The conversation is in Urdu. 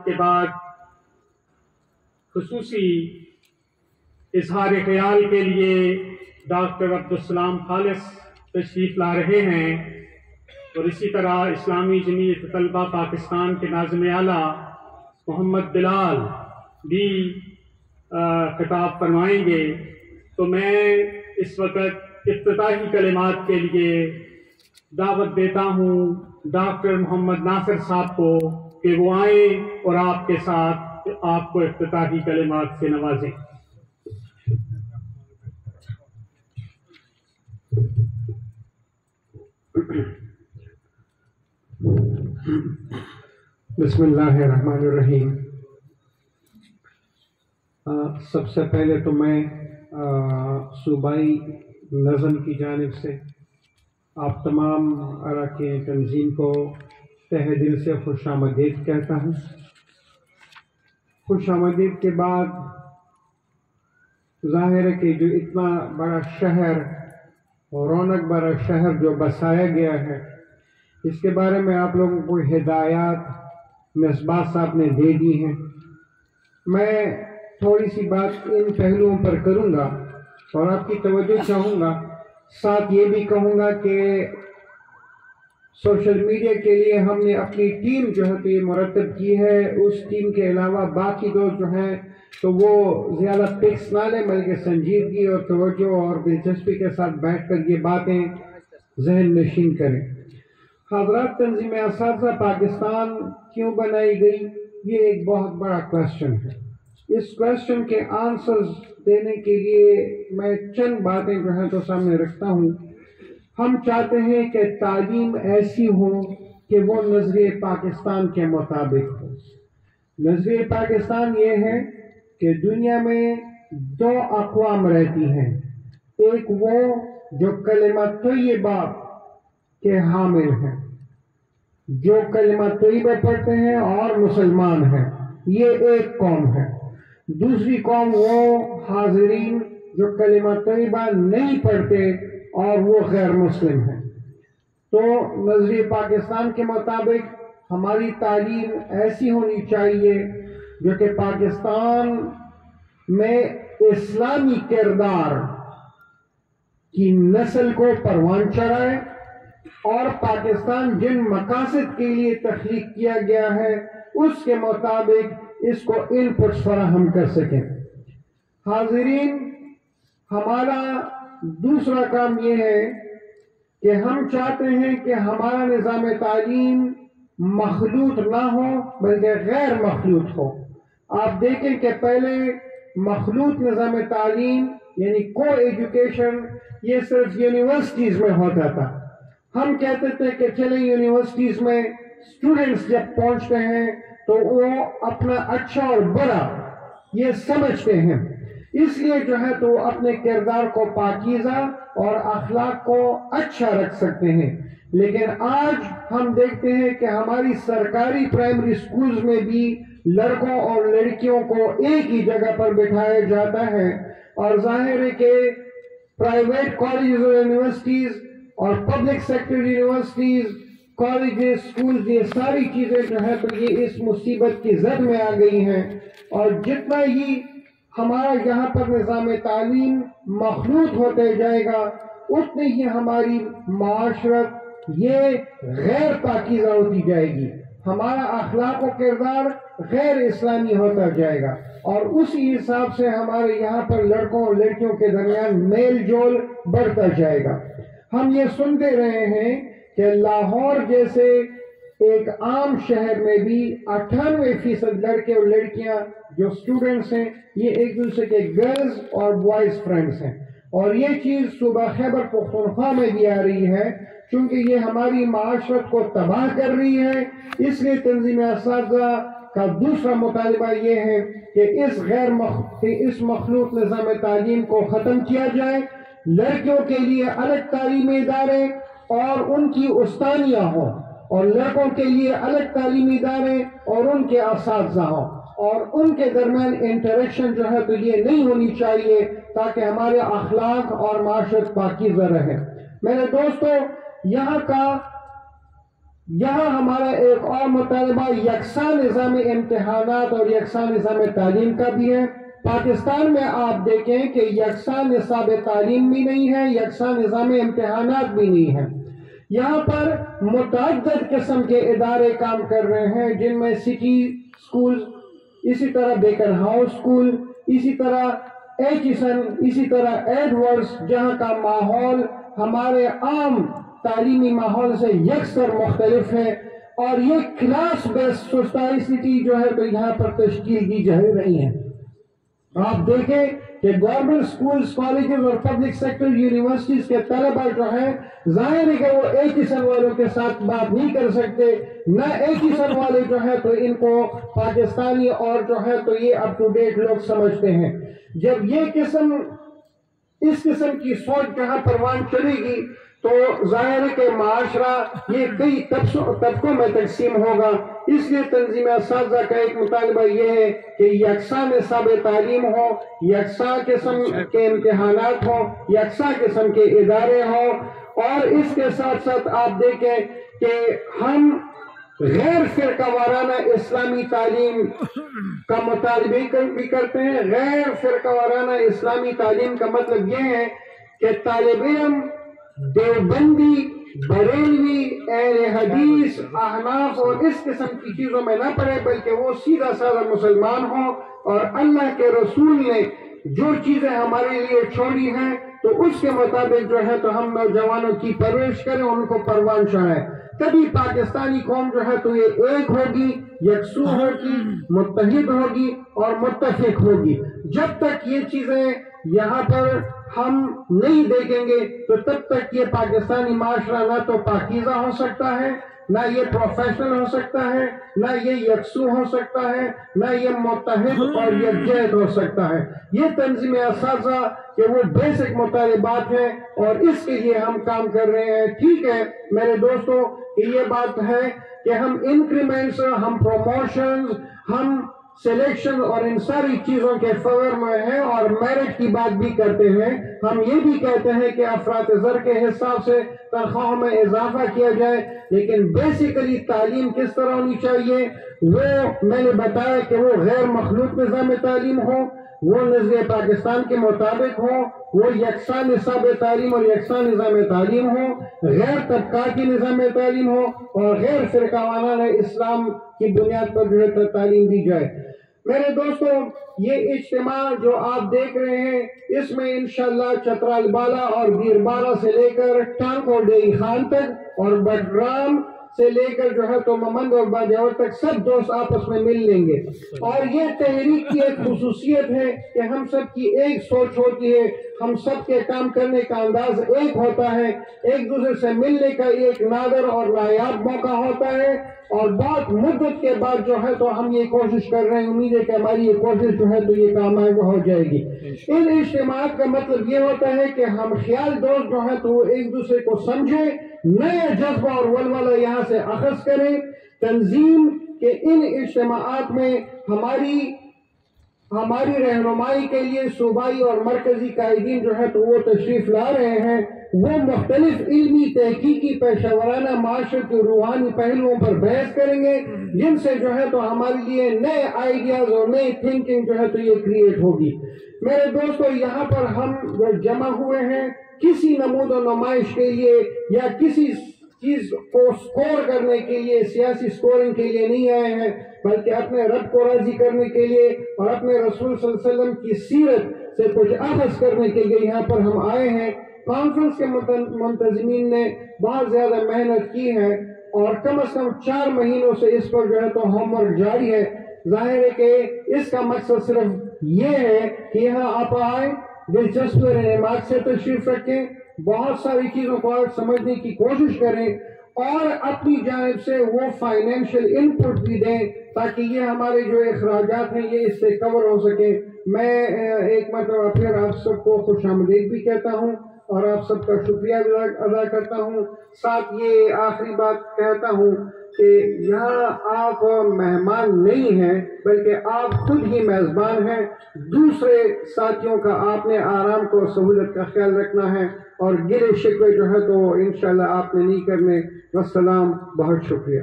کے بعد خصوصی اظہار خیال کے لیے ڈاکٹر عبدالسلام خالص تشریف لا رہے ہیں، اور اسی طرح اسلامی جمعیت طلبہ پاکستان کے ناظم اعلیٰ محمد بلال بھی خطاب فرمائیں گے۔ تو میں اس وقت افتتاحی کلمات کے لیے دعوت دیتا ہوں ڈاکٹر محمد ناصر صاحب کو کہ وہ آئیں اور آپ کے ساتھ آپ کو افتتاحی کلمات سے نوازیں۔ بسم اللہ الرحمن الرحیم۔ سب سے پہلے تو میں صوبائی نظم کی جانب سے آپ تمام اراکین تنظیم کو تہہ دل سے خوش آمدید کہتا ہوں۔ خوش آمدید کے بعد ظاہر ہے کہ جو اتنا بڑا شہر اور رونق بھرا شہر جو بسایا گیا ہے، اس کے بارے میں آپ لوگوں کو ہدایات مصباح صاحب نے دے دی ہیں۔ میں تھوڑی سی بات ان پہلوؤں پر کروں گا اور آپ کی توجہ چاہوں گا، ساتھ یہ بھی کہوں گا کہ سوشل میڈیا کے لیے ہم نے اپنی ٹیم جو ہے تو یہ مرتب کی ہے، اس ٹیم کے علاوہ باقی دوست جو ہیں تو وہ زیادہ پکس نہ لیں بلکہ سنجیدگی اور توجہ اور دلچسپی کے ساتھ بیٹھ کر یہ باتیں ذہن نشین کریں۔ حضرات، تنظیم اساتذہ پاکستان کیوں بنائی گئی، یہ ایک بہت بڑا کویسچن ہے۔ اس کویسچن کے آنسرز دینے کے لیے میں چند باتیں جو ہیں تو سامنے رکھتا ہوں۔ ہم چاہتے ہیں کہ تعلیم ایسی ہو کہ وہ نظریہ پاکستان کے مطابق ہو۔ نظریہ پاکستان یہ ہے کہ دنیا میں دو اقوام رہتی ہیں، ایک وہ جو کلمہ طیبہ کے حامل ہیں، جو کلمہ طیبہ پڑھتے ہیں اور مسلمان ہیں، یہ ایک قوم ہے۔ دوسری قوم وہ حاضرین جو کلمہ طیبہ نہیں پڑھتے اور وہ غیر مسلم ہیں۔ تو نظریہ پاکستان کے مطابق ہماری تعلیم ایسی ہونی چاہیے جو کہ پاکستان میں اسلامی کردار کی نسل کو پروان چڑھائے اور پاکستان جن مقاصد کے لیے تخلیق کیا گیا ہے اس کے مطابق اس کو ان پٹس فراہم کر سکیں۔ حاضرین، ہمارا دوسرا کام یہ ہے کہ ہم چاہتے ہیں کہ ہمارا نظام تعلیم مخلوط نہ ہو بلکہ غیر مخلوط ہو۔ آپ دیکھیں کہ پہلے مخلوط نظام تعلیم یعنی کو ایجوکیشن یہ صرف یونیورسٹیز میں ہوتا تھا۔ ہم کہتے تھے کہ چلیں یونیورسٹیز میں اسٹوڈنٹس جب پہنچتے ہیں تو وہ اپنا اچھا اور برا یہ سمجھتے ہیں، اس لیے جو ہے تو اپنے کردار کو پاکیزہ اور اخلاق کو اچھا رکھ سکتے ہیں۔ لیکن آج ہم دیکھتے ہیں کہ ہماری سرکاری پرائمری سکولز میں بھی لڑکوں اور لڑکیوں کو ایک ہی جگہ پر بٹھایا جاتا ہے، اور ظاہر ہے کہ پرائیویٹ کالجز اور یونیورسٹیز اور public sector universities, colleges, schools, یہ ساری چیزیں جو ہے تو یہ اس مصیبت کی زد میں آ گئی ہیں، اور جتنا ہی ہمارا یہاں پر نظام تعلیم مخلوط ہوتے جائے گا اتنی ہی ہماری معاشرت یہ غیر پاکیزہ ہوتی جائے گی، ہمارا اخلاق و کردار غیر اسلامی ہوتا جائے گا، اور اسی حساب سے ہمارے یہاں پر لڑکوں اور لڑکیوں کے درمیان میل جول بڑھتا جائے گا۔ ہم یہ سنتے رہے ہیں کہ لاہور جیسے ایک عام شہر میں بھی 98% لڑکے اور لڑکیاں جو اسٹوڈنٹس ہیں یہ ایک دوسرے کے گرلز اور بوائز فرینڈس ہیں، اور یہ چیز صوبہ خیبر پختونخوا میں بھی آ رہی ہے، چونکہ یہ ہماری معاشرت کو تباہ کر رہی ہے۔ اس لیے تنظیم اساتذہ کا دوسرا مطالبہ یہ ہے کہ اس مخلوط نظام تعلیم کو ختم کیا جائے، لڑکیوں کے لیے الگ تعلیمی ادارے اور ان کی استانیہ ہوں، اور لڑکوں کے لیے الگ تعلیمی ادارے اور ان کے اساتذہ ہوں، اور ان کے درمیان انٹریکشن جو ہے تو یہ نہیں ہونی چاہیے تاکہ ہمارے اخلاق اور معاشرت پاکیزہ رہے۔ میرے دوستو، یہاں کا یہاں ہمارا ایک اور مطالبہ یکساں نظام امتحانات اور یکساں نظام تعلیم کا بھی ہے۔ پاکستان میں آپ دیکھیں کہ یکساں نصاب تعلیم بھی نہیں ہے، یکساں نظام امتحانات بھی نہیں ہے۔ یہاں پر متعدد قسم کے ادارے کام کر رہے ہیں، جن میں سٹی سکول، اسی طرح بیکر ہاؤس سکول، اسی طرح ایچسن، اسی طرح ایڈورڈز، جہاں کا ماحول ہمارے عام تعلیمی ماحول سے یکسر مختلف ہے، اور یہ کلاس بیس سوسائٹی جو ہے تو یہاں پر تشکیل دی جا رہی ہے۔ آپ دیکھیں کہ گورنمنٹ سکولز، کالجز اور پبلک سیکٹر یونیورسٹیز کے طلبہ جو ہیں، ظاہر ہے کہ وہ ایچسن والوں کے ساتھ بات نہیں کر سکتے، نہ ایچسن والے جو ہے تو ان کو پاکستانی اور جو ہے تو یہ اپ ٹو ڈیٹ لوگ سمجھتے ہیں۔ جب اس قسم کی سوچ جہاں پروان چلے گی تو ظاہر ہے کہ معاشرہ یہ کئی طبقوں میں تقسیم ہوگا۔ اس لیے تنظیم اساتذہ کا ایک مطالبہ یہ ہے کہ یکساں نصاب تعلیم ہو، یکساں قسم کے امتحانات ہوں، یکساں قسم کے ادارے ہوں، اور اس کے ساتھ ساتھ آپ دیکھیں کہ ہم غیر فرقہ وارانہ اسلامی تعلیم کا مطالبہ بھی کرتے ہیں۔ غیر فرقہ وارانہ اسلامی تعلیم کا مطلب یہ ہے کہ طالب علم دیوبندی، بریلوی، اہل حدیث، احناف اور اس قسم کی چیزوں میں نہ پڑے، بلکہ وہ سیدھا سادہ مسلمان ہوں، اور اللہ کے رسول نے جو چیزیں ہمارے لیے چھوڑی ہیں تو اس کے مطابق جو ہے تو ہم نوجوانوں کی پرورش کریں، ان کو پروان چڑھائیں۔ تبھی پاکستانی قوم جو ہے تو یہ ایک ہوگی، یکسو ہوگی، متحد ہوگی اور متفق ہوگی۔ جب تک یہ چیزیں یہاں پر ہم نہیں دیکھیں گے تو تب تک یہ پاکستانی معاشرہ نہ تو پاکیزہ ہو سکتا ہے، نہ یہ پروفیشنل ہو سکتا ہے، نہ یہ یکسو ہو سکتا ہے، نہ یہ متحد اور یکجہت ہو سکتا ہے۔ یہ تنظیم اساتذہ کہ وہ بیسک مطالبات ہیں اور اس کے لیے ہم کام کر رہے ہیں۔ ٹھیک ہے میرے دوستوں، یہ بات ہے کہ ہم انکریمنٹس، ہم پروموشنز، ہم سلیکشن اور ان ساری چیزوں کے فور میں ہیں اور میرٹ کی بات بھی کرتے ہیں۔ ہم یہ بھی کہتے ہیں کہ افراط زر کے حساب سے تنخواہوں میں اضافہ کیا جائے، لیکن بیسیکلی تعلیم کس طرح ہونی چاہیے وہ میں نے بتایا کہ وہ غیر مخلوط نظام تعلیم ہو، وہ نظریہ پاکستان کے مطابق ہو، وہ یکساں نصاب تعلیم اور یکساں نظام تعلیم ہو، غیر طبقاتی نظام تعلیم ہو، اور غیر فرقہ وارانہ اسلام کی بنیاد پر جو ہے تعلیم دی جائے۔ میرے دوستو، یہ اجتماع جو آپ دیکھ رہے ہیں اس میں انشاءاللہ چترال بالا اور بیربارہ سے لے کر ٹانک اور ڈیری خان تک اور بٹرام سے لے کر جو ہے تو ممند اور باجوڑ تک سب دوست آپس میں مل لیں گے، اور یہ تحریک کی ایک خصوصیت ہے کہ ہم سب کی ایک سوچ ہوتی ہے، ہم سب کے کام کرنے کا انداز ایک ہوتا ہے، ایک دوسرے سے ملنے کا ایک نادر اور نایاب موقع ہوتا ہے، اور بہت مدت کے بعد جو ہے تو ہم یہ کوشش کر رہے ہیں، امید ہے کہ ہماری یہ کوشش جو ہے تو یہ کامیاب ہو جائے گی۔ ان اجتماعات کا مطلب یہ ہوتا ہے کہ ہم خیال دوست جو ہے تو ایک دوسرے کو سمجھیں، نئے جذبہ اور ولولہ یہاں سے اخذ کریں۔ تنظیم کے ان اجتماعات میں ہماری رہنمائی کے لیے صوبائی اور مرکزی قائدین جو ہے تو وہ تشریف لا رہے ہیں، وہ مختلف علمی تحقیقی پیشہ ورانہ معاشرت کے روحانی پہلوؤں پر بحث کریں گے، جن سے جو ہے تو ہمارے لیے نئے آئیڈیاز اور نئی تھنکنگ جو ہے تو یہ کریٹ ہوگی۔ میرے دوستو، یہاں پر ہم جو جمع ہوئے ہیں کسی نمود و نمائش کے لیے یا کسی چیز کو سکور کرنے کے لیے، سیاسی سکورنگ کے لیے نہیں آئے ہیں، بلکہ اپنے رب کو راضی کرنے کے لیے اور اپنے رسول صلی اللہ علیہ وسلم کی سیرت سے کچھ اخذ کرنے کے لیے یہاں پر ہم آئے ہیں۔ کانفرنس کے منتظمین نے بہت زیادہ محنت کی ہے اور کم از کم 4 مہینوں سے اس پر جو ہے تو ہوم ورک جاری ہے۔ ظاہر ہے کہ اس کا مقصد صرف یہ ہے کہ یہاں آپ آئیں، دلچسپی اور انعامات سے تشریف رکھیں، بہت ساری چیزوں کو سمجھنے کی کوشش کریں اور اپنی جانب سے وہ فائنینشیل انپٹ بھی دیں تاکہ یہ ہمارے جو اخراجات ہیں یہ اس سے کور ہو سکیں۔ میں ایک مرتبہ پھر آپ سب کو خوش آمدید بھی کہتا ہوں اور آپ سب کا شکریہ ادا کرتا ہوں۔ ساتھ یہ آخری بات کہتا ہوں کہ یہاں آپ مہمان نہیں ہیں بلکہ آپ خود ہی میزبان ہیں. دوسرے ساتھیوں کا آپ نے آرام کو سہولت کا خیال رکھنا ہے اور گلے شکوے جو ہے تو انشاءاللہ آپ نے نہیں کرنے. والسلام، بہت شکریہ.